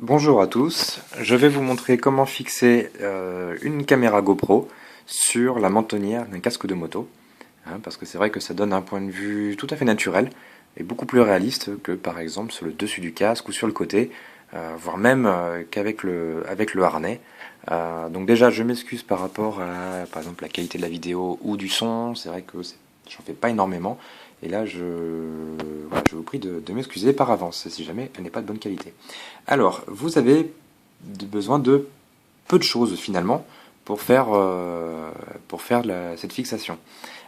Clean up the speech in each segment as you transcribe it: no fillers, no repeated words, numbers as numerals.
Bonjour à tous, je vais vous montrer comment fixer une caméra GoPro sur la mentonnière d'un casque de moto, parce que c'est vrai que ça donne un point de vue tout à fait naturel et beaucoup plus réaliste que par exemple sur le dessus du casque ou sur le côté, voire même qu'avec le harnais. Donc déjà je m'excuse par rapport à par exemple la qualité de la vidéo ou du son, c'est vrai que j'en fais pas énormément. Et là, voilà, je vous prie de m'excuser par avance si jamais elle n'est pas de bonne qualité. Alors, vous avez besoin de peu de choses finalement pour faire cette fixation.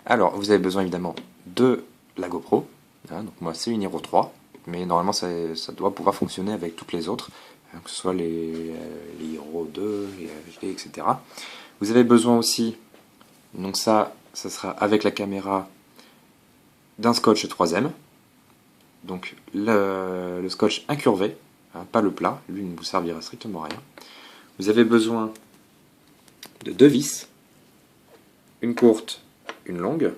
Alors, vous avez besoin évidemment de la GoPro. Donc moi, c'est une Hero 3, mais normalement, ça doit pouvoir fonctionner avec toutes les autres, que ce soit les Hero 2, les HD, etc. Vous avez besoin aussi, donc ça sera avec la caméra, d'un scotch 3M, donc le scotch incurvé, pas le plat, lui ne vous servira strictement à rien. Vous avez besoin de deux vis, une courte, une longue,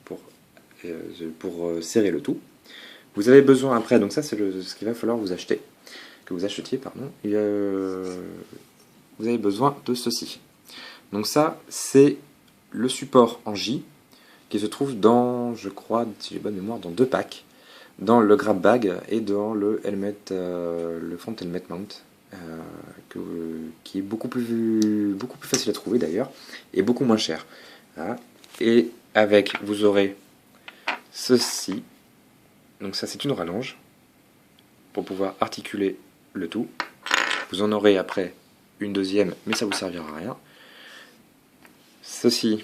pour serrer le tout. Vous avez besoin après, donc ça c'est ce qu'il va falloir vous acheter, que vous achetiez, pardon. Vous avez besoin de ceci. Donc ça c'est le support en J, qui se trouve dans, je crois, si j'ai bonne mémoire, dans deux packs, dans le grab bag et dans le helmet, le front helmet mount, qui est beaucoup plus facile à trouver d'ailleurs et beaucoup moins cher. Voilà. Et avec, vous aurez ceci. Donc ça c'est une rallonge pour pouvoir articuler le tout. Vous en aurez après une deuxième, mais ça vous servira à rien. Ceci,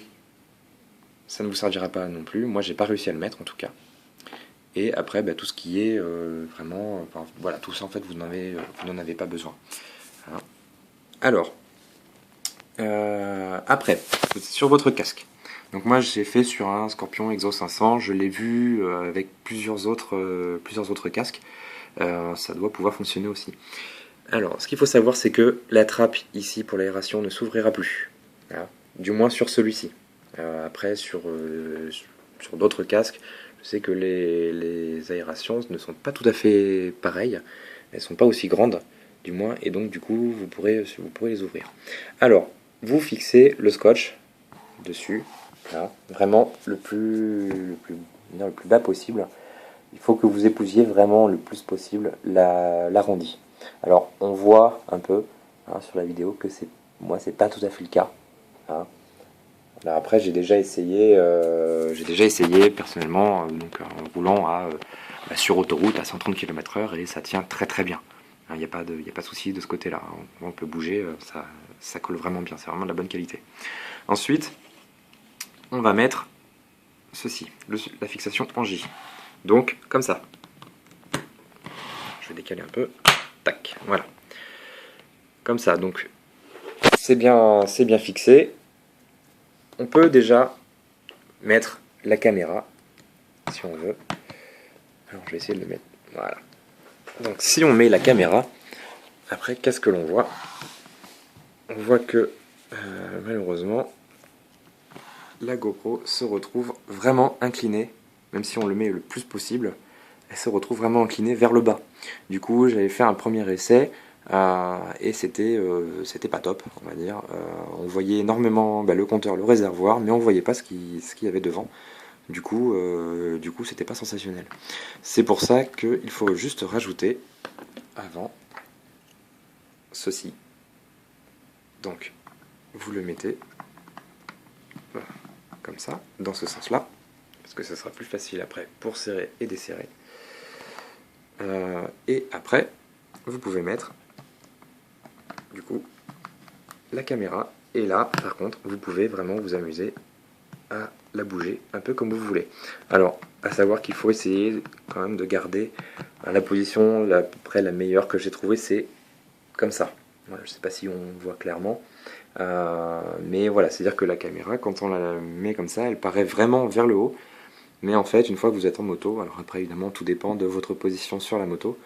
ça ne vous servira pas non plus. Moi, j'ai pas réussi à le mettre en tout cas. Et après, tout ce qui est vraiment, enfin, voilà, tout ça en fait, vous n'en avez pas besoin. Hein. Alors, après, sur votre casque. Donc moi, j'ai fait sur un Scorpion Exo 500. Je l'ai vu avec plusieurs autres casques. Ça doit pouvoir fonctionner aussi. Alors, ce qu'il faut savoir, c'est que la trappe ici pour l'aération ne s'ouvrira plus. Voilà. Du moins sur celui-ci. Après, sur d'autres casques, je sais que les aérations ne sont pas tout à fait pareilles. Elles ne sont pas aussi grandes, du moins, et donc du coup, vous pourrez les ouvrir. Alors, vous fixez le scotch dessus, là, vraiment le plus bas possible. Il faut que vous épousiez vraiment le plus possible l'arrondi. Alors, on voit un peu sur la vidéo que moi, c'est pas tout à fait le cas. Hein. Alors après, j'ai déjà essayé personnellement, donc en roulant sur autoroute à 130 km/h et ça tient très très bien. Il n'y a pas de souci de ce côté-là. On peut bouger, ça colle vraiment bien. C'est vraiment de la bonne qualité. Ensuite, on va mettre ceci, la fixation en J. Donc, comme ça. Je vais décaler un peu. Tac, voilà. Comme ça, donc c'est bien fixé. On peut déjà mettre la caméra, si on veut. Alors, je vais essayer de le mettre. Voilà. Donc, si on met la caméra, après, qu'est-ce que l'on voit? On voit que, malheureusement, la GoPro se retrouve vraiment inclinée, même si on le met le plus possible, elle se retrouve vraiment inclinée vers le bas. Du coup, j'avais fait un premier essai, et c'était pas top, on va dire. On voyait énormément le compteur, le réservoir, mais on voyait pas ce qu'il y avait devant. Du coup, c'était pas sensationnel. C'est pour ça qu'il faut juste rajouter avant ceci. Donc, vous le mettez voilà, comme ça, dans ce sens-là, parce que ce sera plus facile après pour serrer et desserrer. Et après, vous pouvez mettre du coup la caméra. Et là, par contre, vous pouvez vraiment vous amuser à la bouger un peu comme vous voulez. Alors, à savoir qu'il faut essayer quand même de garder la position à peu près la meilleure que j'ai trouvée, c'est comme ça. Voilà, je ne sais pas si on voit clairement, mais voilà, c'est-à-dire que la caméra, quand on la met comme ça, elle paraît vraiment vers le haut. Mais en fait, une fois que vous êtes en moto, alors après évidemment tout dépend de votre position sur la moto,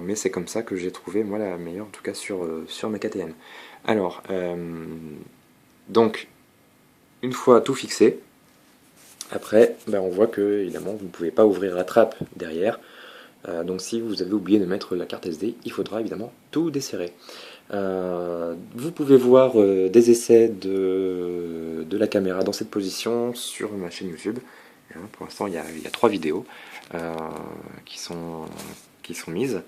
mais c'est comme ça que j'ai trouvé moi la meilleure, en tout cas sur ma KTM. Alors, donc, une fois tout fixé, après on voit que évidemment vous ne pouvez pas ouvrir la trappe derrière, Donc si vous avez oublié de mettre la carte SD, il faudra évidemment tout desserrer. Vous pouvez voir des essais de la caméra dans cette position sur ma chaîne YouTube. Pour l'instant, il y a 3 vidéos qui sont mises.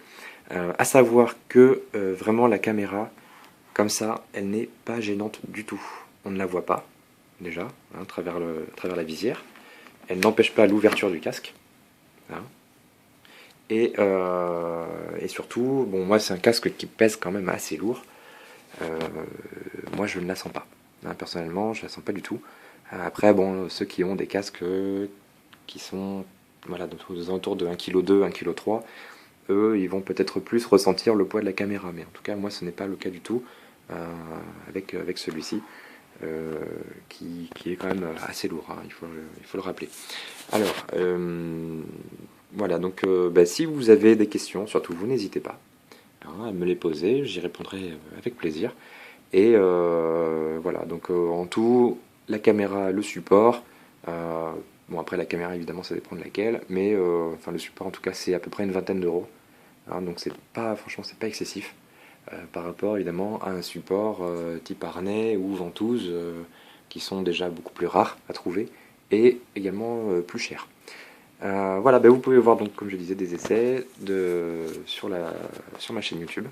À savoir que vraiment la caméra, comme ça, elle n'est pas gênante du tout. On ne la voit pas, déjà, à travers la visière. Elle n'empêche pas l'ouverture du casque. Hein. Et surtout, bon, moi c'est un casque qui pèse quand même assez lourd. Moi je ne la sens pas. Hein, personnellement, je la sens pas du tout. Après, bon, ceux qui ont des casques qui sont voilà, aux alentours de 1,2 kg, 1,3 kg, eux, ils vont peut-être plus ressentir le poids de la caméra. Mais en tout cas, moi, ce n'est pas le cas du tout avec celui-ci, qui est quand même assez lourd, hein, il faut le rappeler. Alors, voilà, donc si vous avez des questions, surtout vous n'hésitez pas à me les poser, j'y répondrai avec plaisir. Et voilà, donc en tout, la caméra, le support, bon après la caméra évidemment ça dépend de laquelle, mais enfin le support en tout cas c'est à peu près une vingtaine d'euros. Hein, donc c'est pas, franchement c'est pas excessif par rapport évidemment à un support type harnais ou ventouse qui sont déjà beaucoup plus rares à trouver et également plus chers. Voilà, vous pouvez voir donc comme je disais des essais sur ma chaîne YouTube,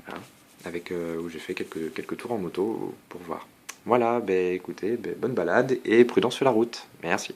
hein, avec où j'ai fait quelques tours en moto pour voir. Voilà, écoutez, bonne balade et prudence sur la route. Merci.